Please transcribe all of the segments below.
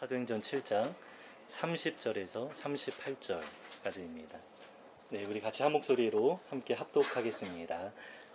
사도행전 7장 30절에서 38절까지입니다. 네, 우리 같이 한 목소리로 함께 합독하겠습니다.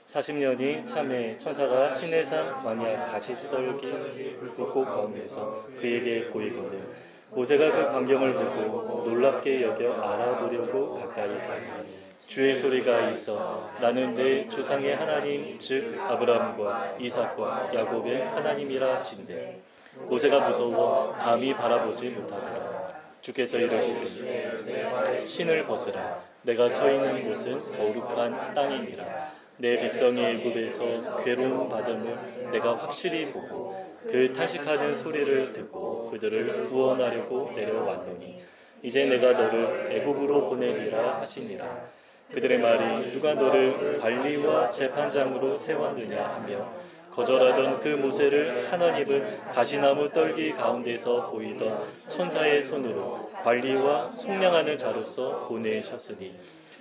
40년이 참에 천사가 시내산 광야 가시떨기 불꽃 가운데서 그에게 보이거든 모세가 그 광경을 보고 놀랍게 여겨 알아보려고 가까이 가니 주의 소리가 있어 나는 내 조상의 하나님 즉 아브라함과 이삭과 야곱의 하나님이라 하신대 모세가 무서워 감히 바라보지 못하더라. 주께서 이르시되 신을 벗으라. 내가 서 있는 곳은 거룩한 땅이니라. 내 백성이 애굽에서 괴로움 받음을 내가 확실히 보고 그 탄식하는 소리를 듣고 그들을 구원하려고 내려왔노니 이제 내가 너를 애굽으로 보내리라 하시니라. 그들의 말이 누가 너를 관리와 재판장으로 세웠느냐 하며 거절하던 그 모세를 하나님은 가시나무 떨기 가운데서 보이던 천사의 손으로 관리와 속량하는 자로서 보내셨으니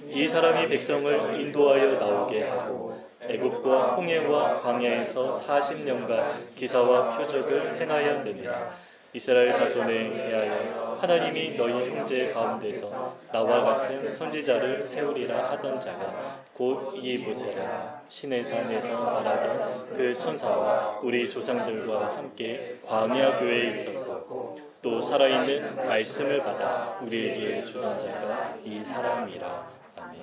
이 사람이 백성을 인도하여 나오게 하고 애굽과 홍해와 광야에서 40년간 기사와 표적을 행하였느니라. 이스라엘 자손에 대하여 하나님이 너희 형제 가운데서 나와 같은 선지자를 세우리라 하던 자가 곧 이 모세라. 시내산에서 말하던 그 천사와 우리 조상들과 함께 광야 교회에 있었고 또 살아있는 말씀을 받아 우리에게 주던 자가 이 사람이라. 아멘.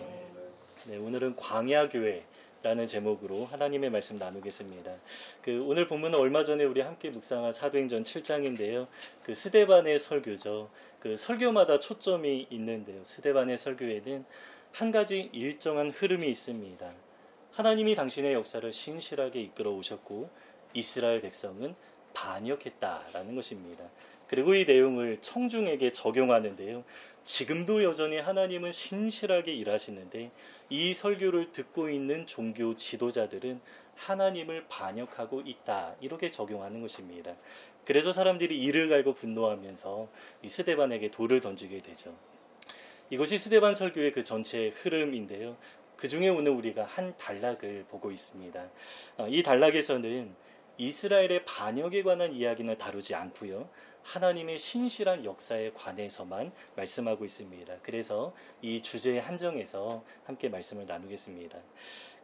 네, 오늘은 광야 교회 라는 제목으로 하나님의 말씀 나누겠습니다. 오늘 본문은 얼마 전에 우리 함께 묵상한 사도행전 7장인데요. 스데반의 설교죠. 설교마다 초점이 있는데요. 스데반의 설교에는 한 가지 일정한 흐름이 있습니다. 하나님이 당신의 역사를 신실하게 이끌어 오셨고 이스라엘 백성은 반역했다라는 것입니다. 그리고 이 내용을 청중에게 적용하는데요. 지금도 여전히 하나님은 신실하게 일하시는데 이 설교를 듣고 있는 종교 지도자들은 하나님을 반역하고 있다. 이렇게 적용하는 것입니다. 그래서 사람들이 이를 갈고 분노하면서 이 스데반에게 돌을 던지게 되죠. 이것이 스데반 설교의 그 전체의 흐름인데요. 그 중에 오늘 우리가 한 단락을 보고 있습니다. 이 단락에서는 이스라엘의 반역에 관한 이야기는 다루지 않고요. 하나님의 신실한 역사에 관해서만 말씀하고 있습니다. 그래서 이 주제에 한정해서 함께 말씀을 나누겠습니다.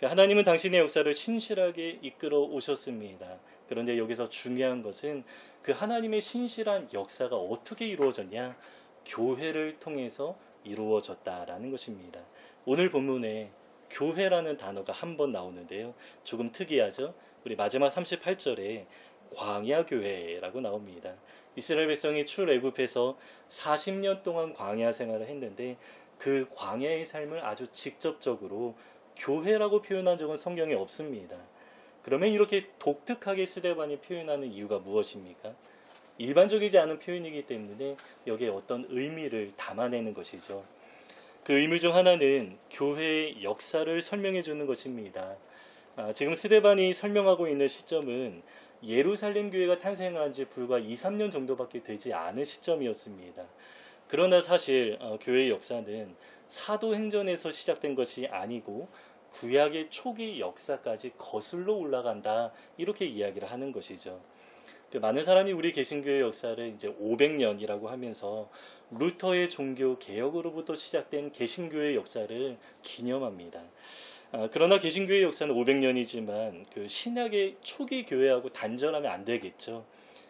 하나님은 당신의 역사를 신실하게 이끌어 오셨습니다. 그런데 여기서 중요한 것은 그 하나님의 신실한 역사가 어떻게 이루어졌냐? 교회를 통해서 이루어졌다라는 것입니다. 오늘 본문에 교회라는 단어가 한 번 나오는데요. 조금 특이하죠? 우리 마지막 38절에 광야교회라고 나옵니다. 이스라엘 백성이 출애굽해서 40년 동안 광야 생활을 했는데 그 광야의 삶을 아주 직접적으로 교회라고 표현한 적은 성경에 없습니다. 그러면 이렇게 독특하게 스데반이 표현하는 이유가 무엇입니까? 일반적이지 않은 표현이기 때문에 여기에 어떤 의미를 담아내는 것이죠. 그 의미 중 하나는 교회의 역사를 설명해 주는 것입니다. 지금 스데반이 설명하고 있는 시점은 예루살렘 교회가 탄생한 지 불과 2, 3년 정도밖에 되지 않은 시점이었습니다. 그러나 사실 교회의 역사는 사도행전에서 시작된 것이 아니고 구약의 초기 역사까지 거슬러 올라간다 이렇게 이야기를 하는 것이죠. 많은 사람이 우리 개신교의 역사를 이제 500년이라고 하면서 루터의 종교 개혁으로부터 시작된 개신교의 역사를 기념합니다. 그러나 개신교의 역사는 500년이지만 그 신약의 초기 교회하고 단절하면 안 되겠죠.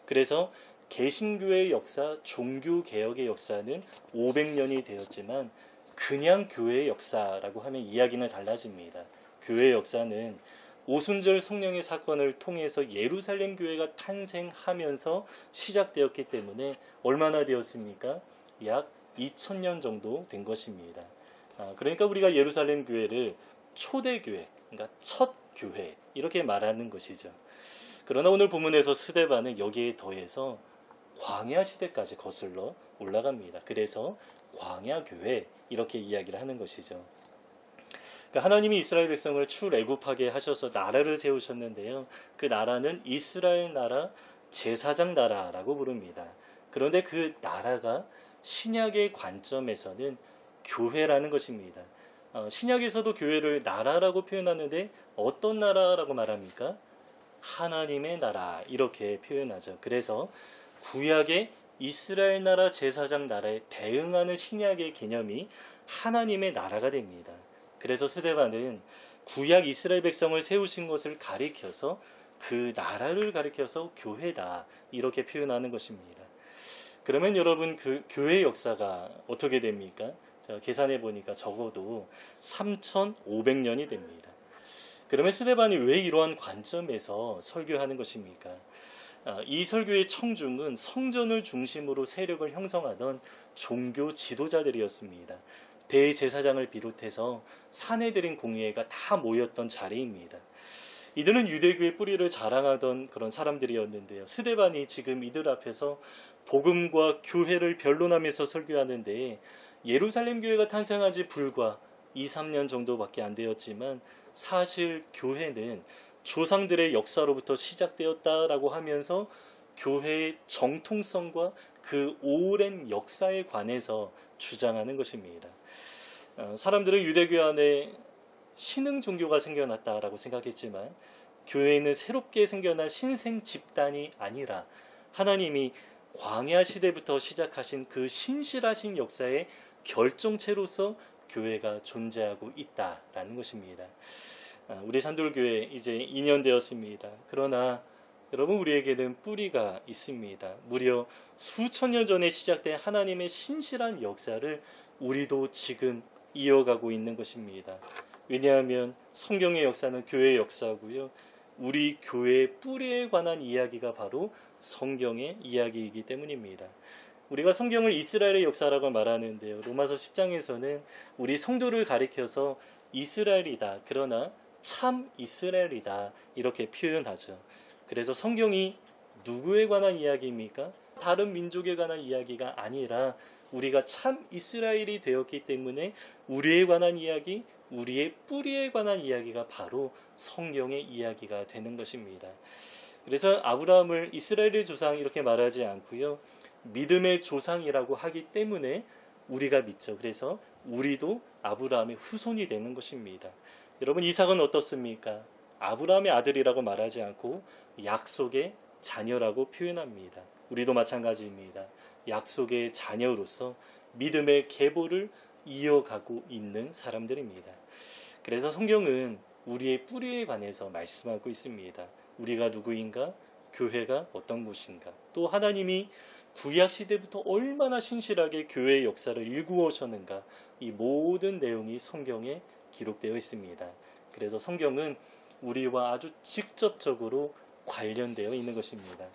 그래서 개신교의 역사, 종교개혁의 역사는 500년이 되었지만 그냥 교회의 역사라고 하면 이야기는 달라집니다. 교회의 역사는 오순절 성령의 사건을 통해서 예루살렘 교회가 탄생하면서 시작되었기 때문에 얼마나 되었습니까? 약 2000년 정도 된 것입니다. 그러니까 우리가 예루살렘 교회를 초대교회, 그러니까 첫 교회 이렇게 말하는 것이죠. 그러나 오늘 본문에서 스데반은 여기에 더해서 광야 시대까지 거슬러 올라갑니다. 그래서 광야교회 이렇게 이야기를 하는 것이죠. 하나님이 이스라엘 백성을 출애굽하게 하셔서 나라를 세우셨는데요. 그 나라는 이스라엘 나라 제사장 나라라고 부릅니다. 그런데 그 나라가 신약의 관점에서는 교회라는 것입니다. 신약에서도 교회를 나라라고 표현하는데 어떤 나라라고 말합니까? 하나님의 나라 이렇게 표현하죠. 그래서 구약의 이스라엘 나라 제사장 나라에 대응하는 신약의 개념이 하나님의 나라가 됩니다. 그래서 스데반은 구약 이스라엘 백성을 세우신 것을 가리켜서 그 나라를 가리켜서 교회다 이렇게 표현하는 것입니다. 그러면 여러분 그 교회 역사가 어떻게 됩니까? 제가 계산해 보니까 적어도 3,500년이 됩니다. 그러면 스데반이 왜 이러한 관점에서 설교하는 것입니까? 이 설교의 청중은 성전을 중심으로 세력을 형성하던 종교 지도자들이었습니다. 대제사장을 비롯해서 사내들인 공회가 다 모였던 자리입니다. 이들은 유대교의 뿌리를 자랑하던 그런 사람들이었는데요. 스데반이 지금 이들 앞에서 복음과 교회를 변론하면서 설교하는데 예루살렘 교회가 탄생한 지 불과 2, 3년 정도밖에 안 되었지만 사실 교회는 조상들의 역사로부터 시작되었다라고 하면서 교회의 정통성과 그 오랜 역사에 관해서 주장하는 것입니다. 사람들은 유대교 안에 신흥 종교가 생겨났다라고 생각했지만 교회는 새롭게 생겨난 신생 집단이 아니라 하나님이 광야 시대부터 시작하신 그 신실하신 역사의 결정체로서 교회가 존재하고 있다라는 것입니다. 우리 산돌교회 이제 2년 되었습니다. 그러나 여러분 우리에게는 뿌리가 있습니다. 무려 수천 년 전에 시작된 하나님의 신실한 역사를 우리도 지금 이어가고 있는 것입니다. 왜냐하면 성경의 역사는 교회의 역사고요. 우리 교회의 뿌리에 관한 이야기가 바로 성경의 이야기이기 때문입니다. 우리가 성경을 이스라엘의 역사라고 말하는데요. 로마서 10장에서는 우리 성도를 가리켜서 이스라엘이다. 그러나 참 이스라엘이다. 이렇게 표현하죠. 그래서 성경이 누구에 관한 이야기입니까? 다른 민족에 관한 이야기가 아니라 우리가 참 이스라엘이 되었기 때문에 우리에 관한 이야기, 우리의 뿌리에 관한 이야기가 바로 성경의 이야기가 되는 것입니다. 그래서 아브라함을 이스라엘의 조상 이렇게 말하지 않고요. 믿음의 조상이라고 하기 때문에 우리가 믿죠. 그래서 우리도 아브라함의 후손이 되는 것입니다. 여러분 이삭은 어떻습니까? 아브라함의 아들이라고 말하지 않고 약속의 자녀라고 표현합니다. 우리도 마찬가지입니다. 약속의 자녀로서 믿음의 계보를 이어가고 있는 사람들입니다. 그래서 성경은 우리의 뿌리에 관해서 말씀하고 있습니다. 우리가 누구인가? 교회가 어떤 곳인가? 또 하나님이 구약 시대부터 얼마나 신실하게 교회의 역사를 일구어 오셨는가? 이 모든 내용이 성경에 기록되어 있습니다. 그래서 성경은 우리와 아주 직접적으로 관련되어 있는 것입니다.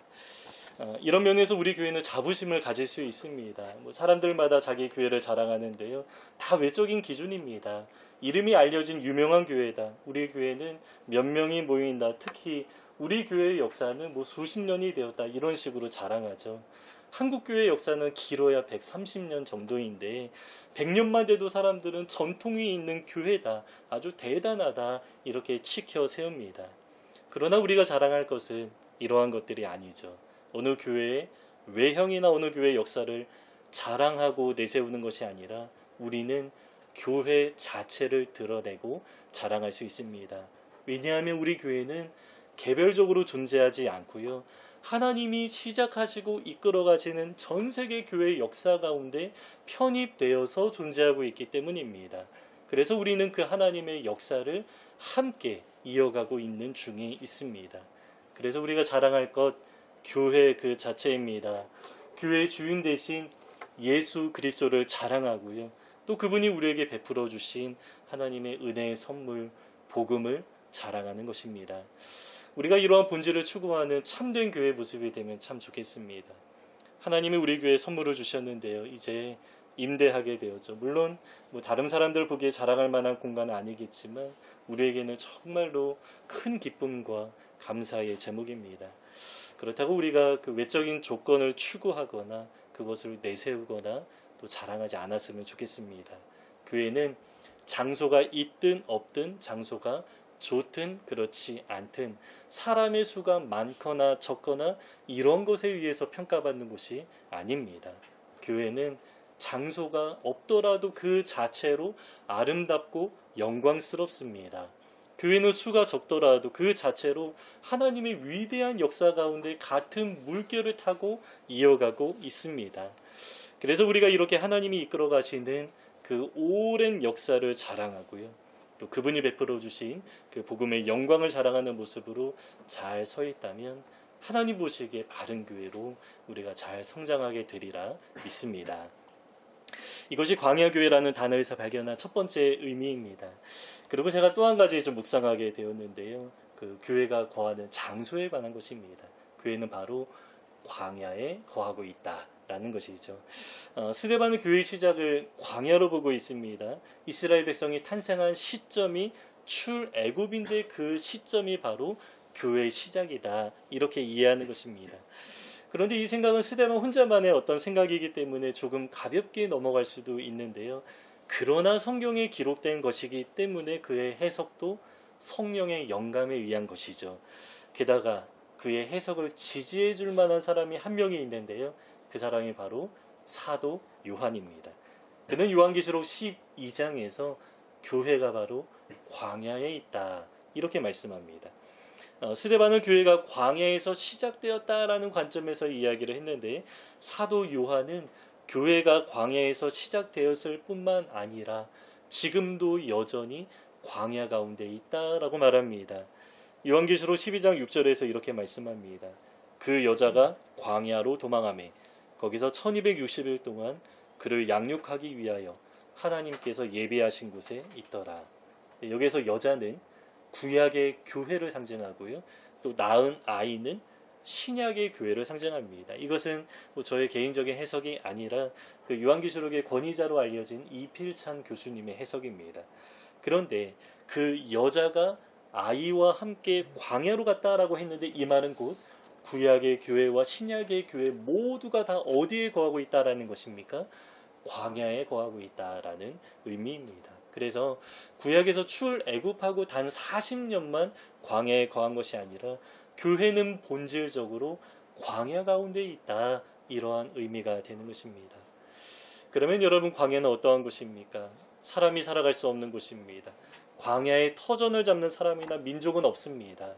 이런 면에서 우리 교회는 자부심을 가질 수 있습니다. 사람들마다 자기 교회를 자랑하는데요. 다 외적인 기준입니다. 이름이 알려진 유명한 교회다. 우리 교회는 몇 명이 모인다. 특히 우리 교회의 역사는 수십 년이 되었다. 이런 식으로 자랑하죠. 한국 교회의 역사는 길어야 130년 정도인데 100년만 돼도 사람들은 전통이 있는 교회다. 아주 대단하다. 이렇게 치켜 세웁니다. 그러나 우리가 자랑할 것은 이러한 것들이 아니죠. 어느 교회의 외형이나 어느 교회의 역사를 자랑하고 내세우는 것이 아니라 우리는 교회 자체를 드러내고 자랑할 수 있습니다. 왜냐하면 우리 교회는 개별적으로 존재하지 않고요. 하나님이 시작하시고 이끌어 가시는 전 세계 교회의 역사 가운데 편입되어서 존재하고 있기 때문입니다. 그래서 우리는 그 하나님의 역사를 함께 이어가고 있는 중에 있습니다. 그래서 우리가 자랑할 것 교회 그 자체입니다. 교회의 주인 대신 예수 그리스도를 자랑하고요. 또 그분이 우리에게 베풀어 주신 하나님의 은혜의 선물, 복음을 자랑하는 것입니다. 우리가 이러한 본질을 추구하는 참된 교회 모습이 되면 참 좋겠습니다. 하나님이 우리 교회에 선물을 주셨는데요. 이제 임대하게 되었죠. 물론 다른 사람들 보기에 자랑할 만한 공간은 아니겠지만 우리에게는 정말로 큰 기쁨과 감사의 제목입니다. 그렇다고 우리가 그 외적인 조건을 추구하거나 그것을 내세우거나 또 자랑하지 않았으면 좋겠습니다. 교회는 장소가 있든 없든 장소가 좋든 그렇지 않든 사람의 수가 많거나 적거나 이런 것에 의해서 평가받는 곳이 아닙니다. 교회는 장소가 없더라도 그 자체로 아름답고 영광스럽습니다. 교회는 수가 적더라도 그 자체로 하나님의 위대한 역사 가운데 같은 물결을 타고 이어가고 있습니다. 그래서 우리가 이렇게 하나님이 이끌어 가시는 그 오랜 역사를 자랑하고요. 또 그분이 베풀어 주신 그 복음의 영광을 자랑하는 모습으로 잘 서 있다면 하나님 보시기에 바른 교회로 우리가 잘 성장하게 되리라 믿습니다. 이것이 광야교회라는 단어에서 발견한 첫 번째 의미입니다. 그리고 제가 또 한 가지 좀 묵상하게 되었는데요. 그 교회가 거하는 장소에 관한 것입니다. 교회는 바로 광야에 거하고 있다라는 것이죠. 스데반은 교회 시작을 광야로 보고 있습니다. 이스라엘 백성이 탄생한 시점이 출애굽인데 그 시점이 바로 교회의 시작이다. 이렇게 이해하는 것입니다. 그런데 이 생각은 스데반 혼자만의 어떤 생각이기 때문에 조금 가볍게 넘어갈 수도 있는데요. 그러나 성경에 기록된 것이기 때문에 그의 해석도 성령의 영감에 의한 것이죠. 게다가 그의 해석을 지지해 줄 만한 사람이 한 명이 있는데요. 그 사람이 바로 사도 요한입니다. 그는 요한계시록 12장에서 교회가 바로 광야에 있다. 이렇게 말씀합니다. 스데반은 교회가 광야에서 시작되었다라는 관점에서 이야기를 했는데 사도 요한은 교회가 광야에서 시작되었을 뿐만 아니라 지금도 여전히 광야 가운데 있다라고 말합니다. 요한계시록 12장 6절에서 이렇게 말씀합니다. 그 여자가 광야로 도망하매 거기서 1260일 동안 그를 양육하기 위하여 하나님께서 예비하신 곳에 있더라. 여기서 여자는 구약의 교회를 상징하고요. 또 낳은 아이는 신약의 교회를 상징합니다. 이것은 저의 개인적인 해석이 아니라 그 요한계시록의 권위자로 알려진 이필찬 교수님의 해석입니다. 그런데 그 여자가 아이와 함께 광야로 갔다라고 했는데 이 말은 곧 구약의 교회와 신약의 교회 모두가 다 어디에 거하고 있다라는 것입니까? 광야에 거하고 있다라는 의미입니다. 그래서 구약에서 출애굽하고 단 40년만 광야에 거한 것이 아니라 교회는 본질적으로 광야 가운데 있다. 이러한 의미가 되는 것입니다. 그러면 여러분 광야는 어떠한 곳입니까? 사람이 살아갈 수 없는 곳입니다. 광야에 터전을 잡는 사람이나 민족은 없습니다.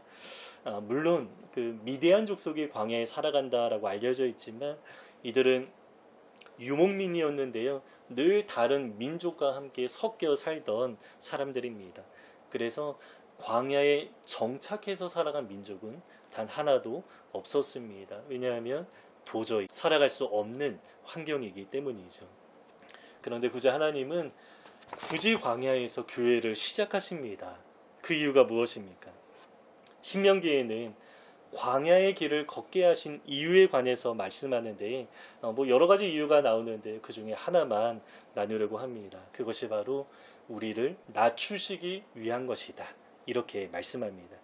물론 그 미디안 족속이 광야에 살아간다라고 알려져 있지만 이들은 유목민이었는데요. 늘 다른 민족과 함께 섞여 살던 사람들입니다. 그래서 광야에 정착해서 살아간 민족은 단 하나도 없었습니다. 왜냐하면 도저히 살아갈 수 없는 환경이기 때문이죠. 그런데 굳이 하나님은 굳이 광야에서 교회를 시작하십니다. 그 이유가 무엇입니까? 신명기에는 광야의 길을 걷게 하신 이유에 관해서 말씀하는데 여러 가지 이유가 나오는데 그 중에 하나만 나누려고 합니다. 그것이 바로 우리를 낮추시기 위한 것이다. 이렇게 말씀합니다.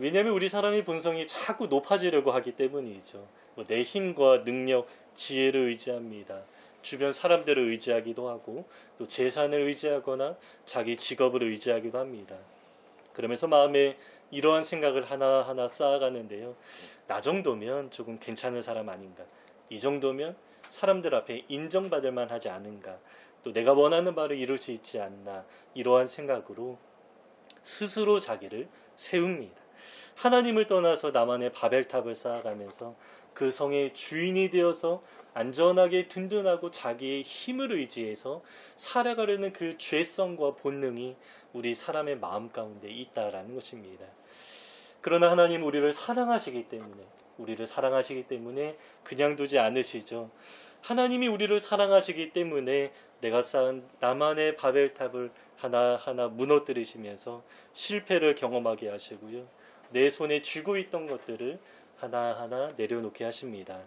왜냐하면 우리 사람의 본성이 자꾸 높아지려고 하기 때문이죠. 내 힘과 능력, 지혜를 의지합니다. 주변 사람들을 의지하기도 하고 또 재산을 의지하거나 자기 직업을 의지하기도 합니다. 그러면서 마음에 이러한 생각을 하나하나 쌓아가는데요. 나 정도면 조금 괜찮은 사람 아닌가? 이 정도면 사람들 앞에 인정받을 만하지 않은가? 또 내가 원하는 바를 이룰 수 있지 않나? 이러한 생각으로 스스로 자기를 세웁니다. 하나님을 떠나서 나만의 바벨탑을 쌓아가면서 그 성의 주인이 되어서 안전하게 든든하고 자기의 힘을 의지해서 살아가려는 그 죄성과 본능이 우리 사람의 마음 가운데 있다라는 것입니다. 그러나 하나님 우리를 사랑하시기 때문에 그냥 두지 않으시죠. 하나님이 우리를 사랑하시기 때문에 내가 쌓은 나만의 바벨탑을 하나하나 무너뜨리시면서 실패를 경험하게 하시고요. 내 손에 쥐고 있던 것들을 하나하나 내려놓게 하십니다.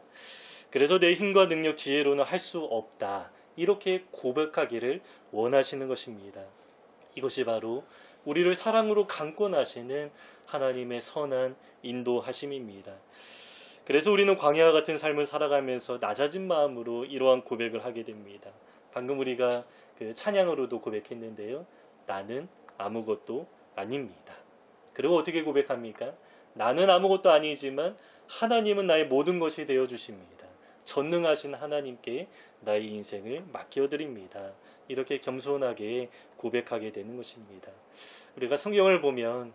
그래서 내 힘과 능력, 지혜로는 할 수 없다. 이렇게 고백하기를 원하시는 것입니다. 이것이 바로 우리를 사랑으로 강권하시는 하나님의 선한 인도하심입니다. 그래서 우리는 광야와 같은 삶을 살아가면서 낮아진 마음으로 이러한 고백을 하게 됩니다. 방금 우리가 그 찬양으로도 고백했는데요. 나는 아무것도 아닙니다. 그리고 어떻게 고백합니까? 나는 아무것도 아니지만 하나님은 나의 모든 것이 되어주십니다. 전능하신 하나님께 나의 인생을 맡겨드립니다. 이렇게 겸손하게 고백하게 되는 것입니다. 우리가 성경을 보면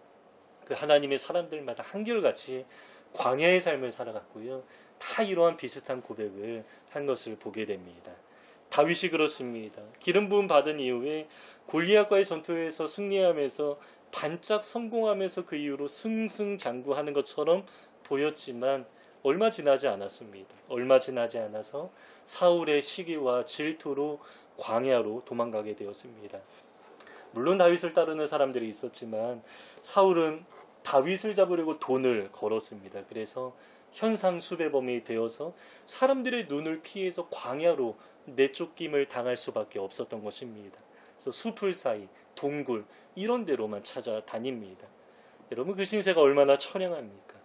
그 하나님의 사람들마다 한결같이 광야의 삶을 살아갔고요. 다 이러한 비슷한 고백을 한 것을 보게 됩니다. 다윗이 그렇습니다. 기름 부음 받은 이후에 골리앗과의 전투에서 승리하면서 반짝 성공하면서 그 이후로 승승장구하는 것처럼 보였지만 얼마 지나지 않았습니다. 얼마 지나지 않아서 사울의 시기와 질투로 광야로 도망가게 되었습니다. 물론 다윗을 따르는 사람들이 있었지만 사울은 다윗을 잡으려고 돈을 걸었습니다. 그래서 현상수배범이 되어서 사람들의 눈을 피해서 광야로 내쫓김을 당할 수밖에 없었던 것입니다. 그래서 숲을 사이, 동굴 이런 데로만 찾아다닙니다. 여러분 그 신세가 얼마나 처량합니까?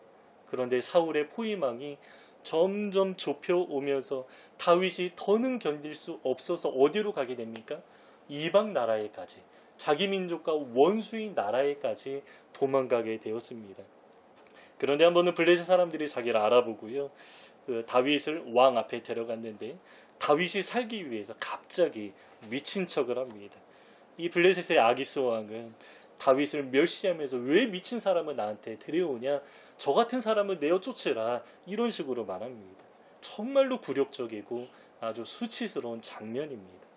그런데 사울의 포위망이 점점 좁혀오면서 다윗이 더는 견딜 수 없어서 어디로 가게 됩니까? 이방 나라에까지, 자기 민족과 원수인 나라에까지 도망가게 되었습니다. 그런데 한 번은 블레셋 사람들이 자기를 알아보고요, 그 다윗을 왕 앞에 데려갔는데 다윗이 살기 위해서 갑자기 미친 척을 합니다. 이 블레셋의 아기스 왕은 다윗을 멸시하면서 왜 미친 사람을 나한테 데려오냐, 저 같은 사람을 내어 쫓으라, 이런 식으로 말합니다. 정말로 굴욕적이고 아주 수치스러운 장면입니다.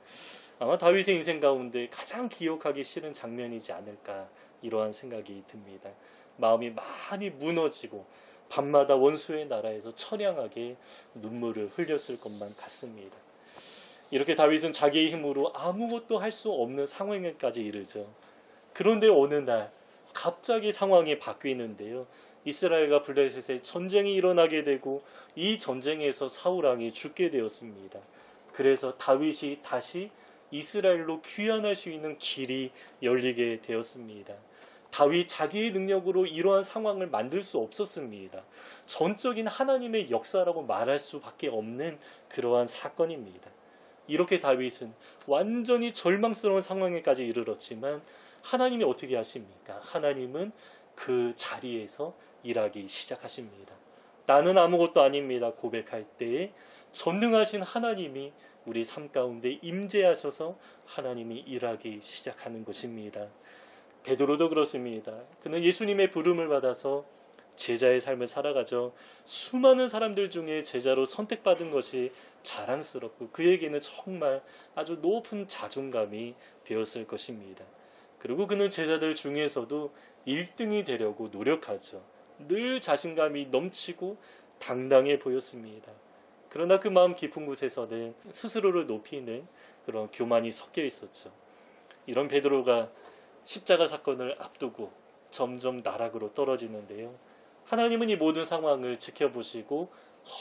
아마 다윗의 인생 가운데 가장 기억하기 싫은 장면이지 않을까, 이러한 생각이 듭니다. 마음이 많이 무너지고 밤마다 원수의 나라에서 처량하게 눈물을 흘렸을 것만 같습니다. 이렇게 다윗은 자기의 힘으로 아무것도 할 수 없는 상황에까지 이르죠. 그런데 어느 날 갑자기 상황이 바뀌는데요. 이스라엘과 블레셋의 전쟁이 일어나게 되고 이 전쟁에서 사울 왕이 죽게 되었습니다. 그래서 다윗이 다시 이스라엘로 귀환할 수 있는 길이 열리게 되었습니다. 다윗 자기의 능력으로 이러한 상황을 만들 수 없었습니다. 전적인 하나님의 역사라고 말할 수밖에 없는 그러한 사건입니다. 이렇게 다윗은 완전히 절망스러운 상황에까지 이르렀지만 하나님이 어떻게 하십니까? 하나님은 그 자리에서 일하기 시작하십니다. 나는 아무것도 아닙니다 고백할 때에 전능하신 하나님이 우리 삶 가운데 임재하셔서 하나님이 일하기 시작하는 것입니다. 베드로도 그렇습니다. 그는 예수님의 부름을 받아서 제자의 삶을 살아가죠. 수많은 사람들 중에 제자로 선택받은 것이 자랑스럽고 그에게는 정말 아주 높은 자존감이 되었을 것입니다. 그리고 그는 제자들 중에서도 1등이 되려고 노력하죠. 늘 자신감이 넘치고 당당해 보였습니다. 그러나 그 마음 깊은 곳에서는 스스로를 높이는 그런 교만이 섞여 있었죠. 이런 베드로가 십자가 사건을 앞두고 점점 나락으로 떨어지는데요. 하나님은 이 모든 상황을 지켜보시고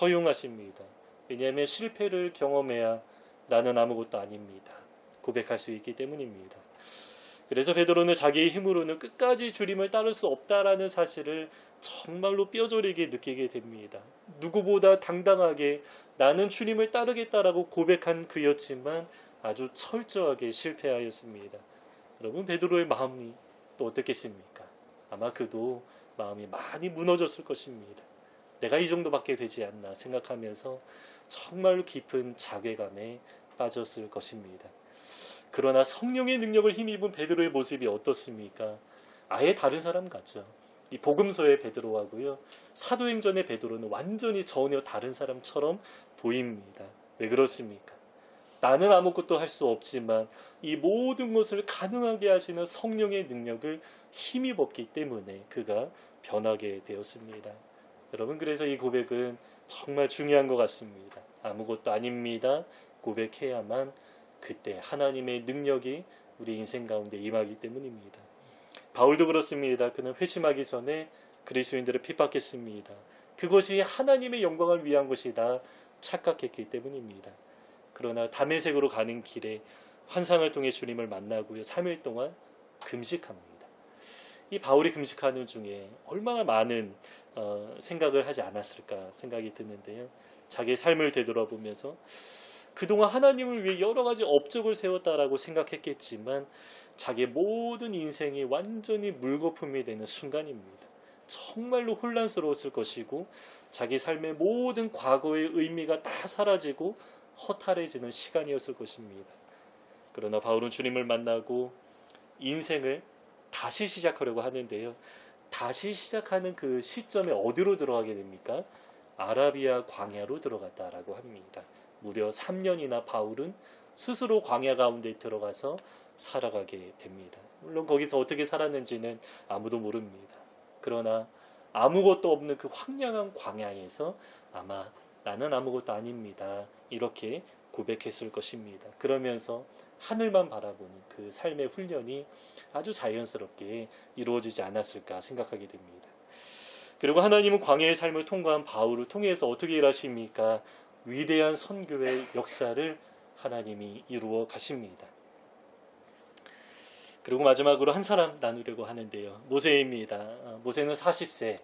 허용하십니다. 왜냐하면 실패를 경험해야 나는 아무것도 아닙니다 고백할 수 있기 때문입니다. 그래서 베드로는 자기의 힘으로는 끝까지 주님을 따를 수 없다라는 사실을 정말로 뼈저리게 느끼게 됩니다. 누구보다 당당하게 나는 주님을 따르겠다라고 고백한 그였지만 아주 철저하게 실패하였습니다. 여러분 베드로의 마음이 또 어떻겠습니까? 아마 그도 마음이 많이 무너졌을 것입니다. 내가 이 정도밖에 되지 않나 생각하면서 정말 깊은 자괴감에 빠졌을 것입니다. 그러나 성령의 능력을 힘입은 베드로의 모습이 어떻습니까? 아예 다른 사람 같죠. 이 복음서의 베드로하고요, 사도행전의 베드로는 완전히 전혀 다른 사람처럼 보입니다. 왜 그렇습니까? 나는 아무것도 할 수 없지만 이 모든 것을 가능하게 하시는 성령의 능력을 힘입었기 때문에 그가 변하게 되었습니다. 여러분 그래서 이 고백은 정말 중요한 것 같습니다. 아무것도 아닙니다 고백해야만 그때 하나님의 능력이 우리 인생 가운데 임하기 때문입니다. 바울도 그렇습니다. 그는 회심하기 전에 그리스도인들을 핍박했습니다. 그것이 하나님의 영광을 위한 것이다 착각했기 때문입니다. 그러나 다메섹으로 가는 길에 환상을 통해 주님을 만나고요, 3일 동안 금식합니다. 이 바울이 금식하는 중에 얼마나 많은 생각을 하지 않았을까 생각이 드는데요. 자기의 삶을 되돌아보면서 그동안 하나님을 위해 여러 가지 업적을 세웠다라고 생각했겠지만 자기의 모든 인생이 완전히 물거품이 되는 순간입니다. 정말로 혼란스러웠을 것이고 자기 삶의 모든 과거의 의미가 다 사라지고 허탈해지는 시간이었을 것입니다. 그러나 바울은 주님을 만나고 인생을 다시 시작하려고 하는데요. 다시 시작하는 그 시점에 어디로 들어가게 됩니까? 아라비아 광야로 들어갔다라고 합니다. 무려 3년이나 바울은 스스로 광야 가운데 들어가서 살아가게 됩니다. 물론 거기서 어떻게 살았는지는 아무도 모릅니다. 그러나 아무것도 없는 그 황량한 광야에서 아마 나는 아무것도 아닙니다, 이렇게 고백했을 것입니다. 그러면서 하늘만 바라보는 그 삶의 훈련이 아주 자연스럽게 이루어지지 않았을까 생각하게 됩니다. 그리고 하나님은 광야의 삶을 통과한 바울을 통해서 어떻게 일하십니까? 위대한 선교의 역사를 하나님이 이루어 가십니다. 그리고 마지막으로 한 사람 나누려고 하는데요. 모세입니다. 모세는 40세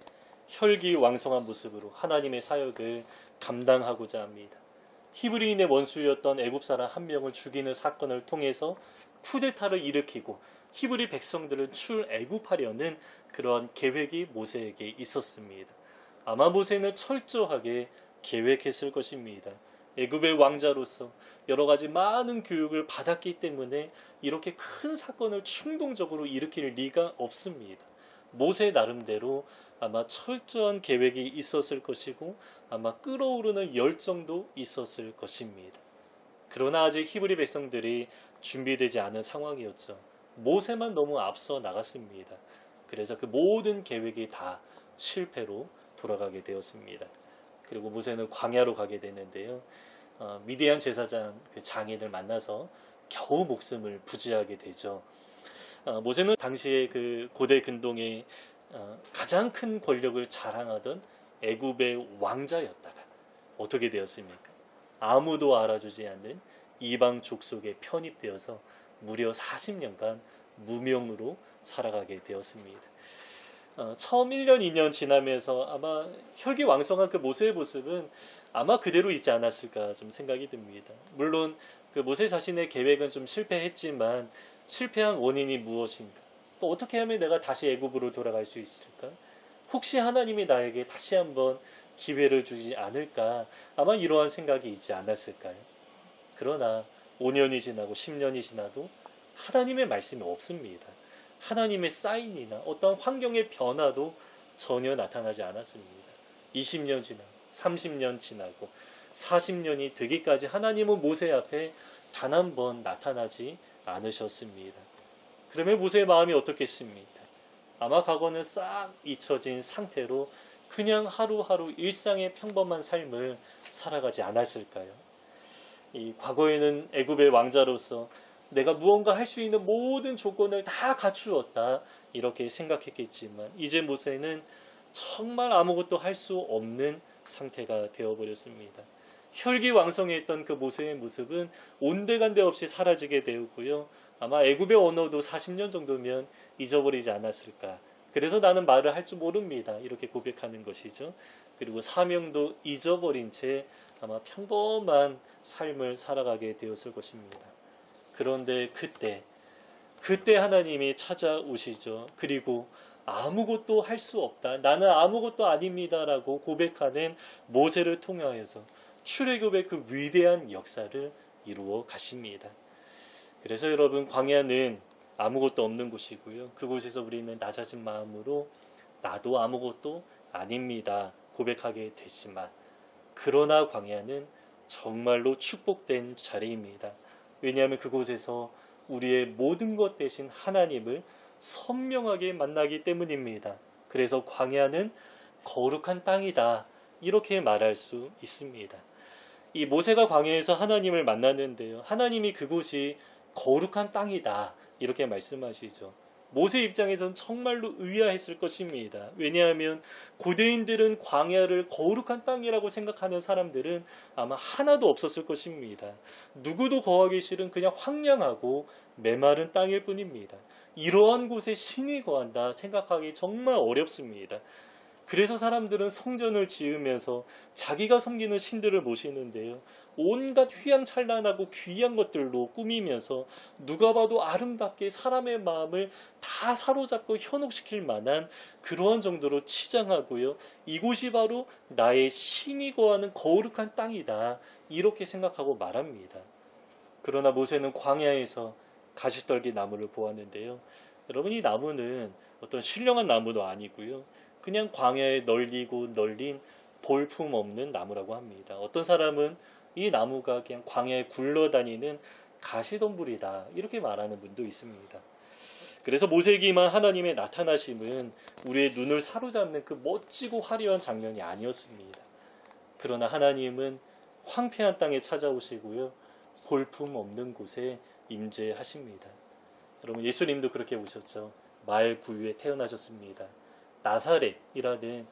혈기왕성한 모습으로 하나님의 사역을 감당하고자 합니다. 히브리인의 원수였던 애굽 사람 한 명을 죽이는 사건을 통해서 쿠데타를 일으키고 히브리 백성들을 출애굽하려는 그런 계획이 모세에게 있었습니다. 아마 모세는 철저하게 계획했을 것입니다. 애굽의 왕자로서 여러 가지 많은 교육을 받았기 때문에 이렇게 큰 사건을 충동적으로 일으킬 리가 없습니다. 모세 나름대로 아마 철저한 계획이 있었을 것이고 아마 끓어오르는 열정도 있었을 것입니다. 그러나 아직 히브리 백성들이 준비되지 않은 상황이었죠. 모세만 너무 앞서 나갔습니다. 그래서 그 모든 계획이 다 실패로 돌아가게 되었습니다. 그리고 모세는 광야로 가게 되는데요. 미디안 제사장 그 장인을 만나서 겨우 목숨을 부지하게 되죠. 모세는 당시에 그 고대 근동의 가장 큰 권력을 자랑하던 애굽의 왕자였다가 어떻게 되었습니까? 아무도 알아주지 않는 이방 족속에 편입되어서 무려 40년간 무명으로 살아가게 되었습니다. 처음 1년, 2년 지나면서 아마 혈기왕성한 그 모세의 모습은 아마 그대로 있지 않았을까 좀 생각이 듭니다. 물론 그 모세 자신의 계획은 좀 실패했지만 실패한 원인이 무엇인가? 또 어떻게 하면 내가 다시 애굽으로 돌아갈 수 있을까? 혹시 하나님이 나에게 다시 한번 기회를 주지 않을까? 아마 이러한 생각이 있지 않았을까요? 그러나 5년이 지나고 10년이 지나도 하나님의 말씀이 없습니다. 하나님의 사인이나 어떤 환경의 변화도 전혀 나타나지 않았습니다. 20년 지나고 30년 지나고 40년이 되기까지 하나님은 모세 앞에 단 한 번 나타나지 않으셨습니다. 그러면 모세의 마음이 어떻겠습니까? 아마 과거는 싹 잊혀진 상태로 그냥 하루하루 일상의 평범한 삶을 살아가지 않았을까요? 이 과거에는 애굽의 왕자로서 내가 무언가 할 수 있는 모든 조건을 다 갖추었다 이렇게 생각했겠지만 이제 모세는 정말 아무것도 할 수 없는 상태가 되어버렸습니다. 혈기왕성했던 그 모세의 모습은 온데간데 없이 사라지게 되었고요. 아마 애굽의 언어도 40년 정도면 잊어버리지 않았을까. 그래서 나는 말을 할 줄 모릅니다. 이렇게 고백하는 것이죠. 그리고 사명도 잊어버린 채 아마 평범한 삶을 살아가게 되었을 것입니다. 그런데 그때 하나님이 찾아오시죠. 그리고 아무것도 할 수 없다. 나는 아무것도 아닙니다라고 고백하는 모세를 통하여서 출애굽의 그 위대한 역사를 이루어 가십니다. 그래서 여러분, 광야는 아무것도 없는 곳이고요. 그곳에서 우리는 낮아진 마음으로 나도 아무것도 아닙니다 고백하게 되지만, 그러나 광야는 정말로 축복된 자리입니다. 왜냐하면 그곳에서 우리의 모든 것 대신 하나님을 선명하게 만나기 때문입니다. 그래서 광야는 거룩한 땅이다 이렇게 말할 수 있습니다. 이 모세가 광야에서 하나님을 만났는데요, 하나님이 그곳이 거룩한 땅이다 이렇게 말씀하시죠. 모세 입장에서는 정말로 의아했을 것입니다. 왜냐하면 고대인들은 광야를 거룩한 땅이라고 생각하는 사람들은 아마 하나도 없었을 것입니다. 누구도 거하기 싫은 그냥 황량하고 메마른 땅일 뿐입니다. 이러한 곳에 신이 거한다 생각하기 정말 어렵습니다. 그래서 사람들은 성전을 지으면서 자기가 섬기는 신들을 모시는데요. 온갖 휘황찬란하고 귀한 것들로 꾸미면서 누가 봐도 아름답게 사람의 마음을 다 사로잡고 현혹시킬 만한 그러한 정도로 치장하고요. 이곳이 바로 나의 신이 거하는 거룩한 땅이다. 이렇게 생각하고 말합니다. 그러나 모세는 광야에서 가시떨기 나무를 보았는데요. 여러분, 이 나무는 어떤 신령한 나무도 아니고요. 그냥 광야에 널리고 널린 볼품 없는 나무라고 합니다. 어떤 사람은 이 나무가 그냥 광야에 굴러다니는 가시덤불이다, 이렇게 말하는 분도 있습니다. 그래서 모세에게만 하나님의 나타나심은 우리의 눈을 사로잡는 그 멋지고 화려한 장면이 아니었습니다. 그러나 하나님은 황폐한 땅에 찾아오시고요, 볼품 없는 곳에 임재하십니다. 여러분, 예수님도 그렇게 오셨죠. 말 구유에 태어나셨습니다. 나사렛이라는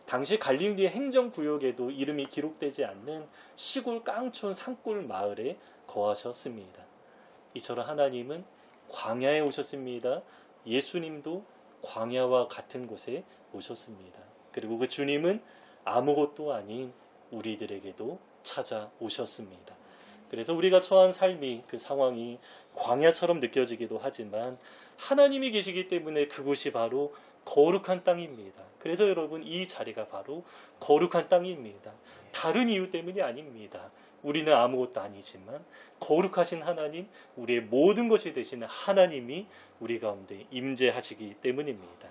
당시 갈릴리 행정구역에도 이름이 기록되지 않는 시골 깡촌 산골 마을에 거하셨습니다. 이처럼 하나님은 광야에 오셨습니다. 예수님도 광야와 같은 곳에 오셨습니다. 그리고 그 주님은 아무것도 아닌 우리들에게도 찾아오셨습니다. 그래서 우리가 처한 삶이, 그 상황이 광야처럼 느껴지기도 하지만 하나님이 계시기 때문에 그곳이 바로 거룩한 땅입니다. 그래서 여러분, 이 자리가 바로 거룩한 땅입니다. 다른 이유 때문이 아닙니다. 우리는 아무것도 아니지만 거룩하신 하나님, 우리의 모든 것이 되시는 하나님이 우리 가운데 임재하시기 때문입니다.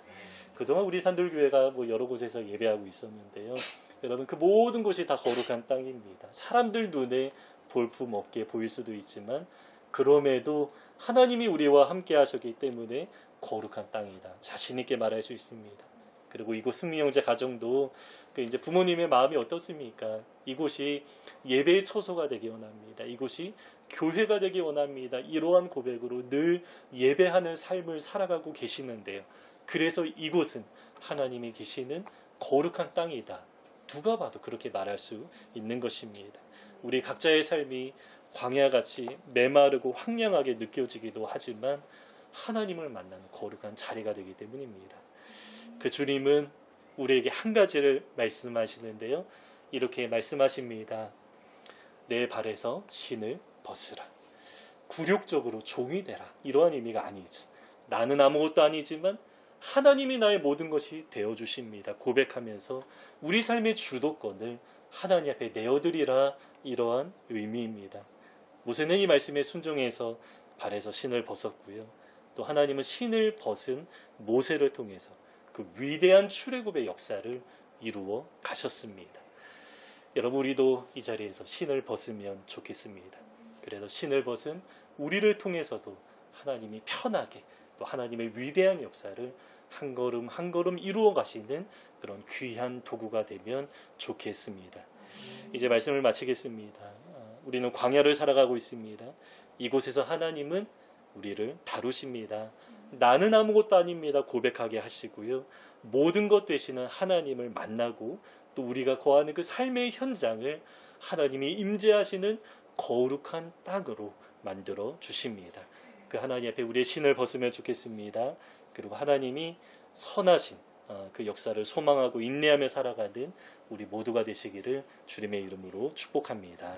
그동안 우리 산들교회가 여러 곳에서 예배하고 있었는데요. 여러분, 그 모든 곳이 다 거룩한 땅입니다. 사람들 눈에 볼품 없게 보일 수도 있지만 그럼에도 하나님이 우리와 함께 하셨기 때문에 거룩한 땅이다, 자신 있게 말할 수 있습니다. 그리고 이곳 승리형제 가정도 이제 부모님의 마음이 어떻습니까? 이곳이 예배의 처소가 되기 원합니다. 이곳이 교회가 되기 원합니다. 이러한 고백으로 늘 예배하는 삶을 살아가고 계시는데요. 그래서 이곳은 하나님이 계시는 거룩한 땅이다, 누가 봐도 그렇게 말할 수 있는 것입니다. 우리 각자의 삶이 광야같이 메마르고 황량하게 느껴지기도 하지만 하나님을 만나는 거룩한 자리가 되기 때문입니다. 그 주님은 우리에게 한 가지를 말씀하시는데요. 이렇게 말씀하십니다. 내 발에서 신을 벗으라. 굴욕적으로 종이 되라, 이러한 의미가 아니죠. 나는 아무것도 아니지만 하나님이 나의 모든 것이 되어주십니다. 고백하면서 우리 삶의 주도권을 하나님 앞에 내어드리라, 이러한 의미입니다. 모세는 이 말씀에 순종해서 발에서 신을 벗었고요. 또 하나님은 신을 벗은 모세를 통해서 그 위대한 출애굽의 역사를 이루어 가셨습니다. 여러분, 우리도 이 자리에서 신을 벗으면 좋겠습니다. 그래서 신을 벗은 우리를 통해서도 하나님이 편하게 또 하나님의 위대한 역사를 한 걸음 한 걸음 이루어 가시는 그런 귀한 도구가 되면 좋겠습니다. 이제 말씀을 마치겠습니다. 우리는 광야를 살아가고 있습니다. 이곳에서 하나님은 우리를 다루십니다. 나는 아무것도 아닙니다, 고백하게 하시고요. 모든 것 되시는 하나님을 만나고 또 우리가 거하는 그 삶의 현장을 하나님이 임재하시는 거룩한 땅으로 만들어 주십니다. 그 하나님 앞에 우리의 신을 벗으면 좋겠습니다. 그리고 하나님이 선하신 그 역사를 소망하고 인내하며 살아가는 우리 모두가 되시기를 주님의 이름으로 축복합니다.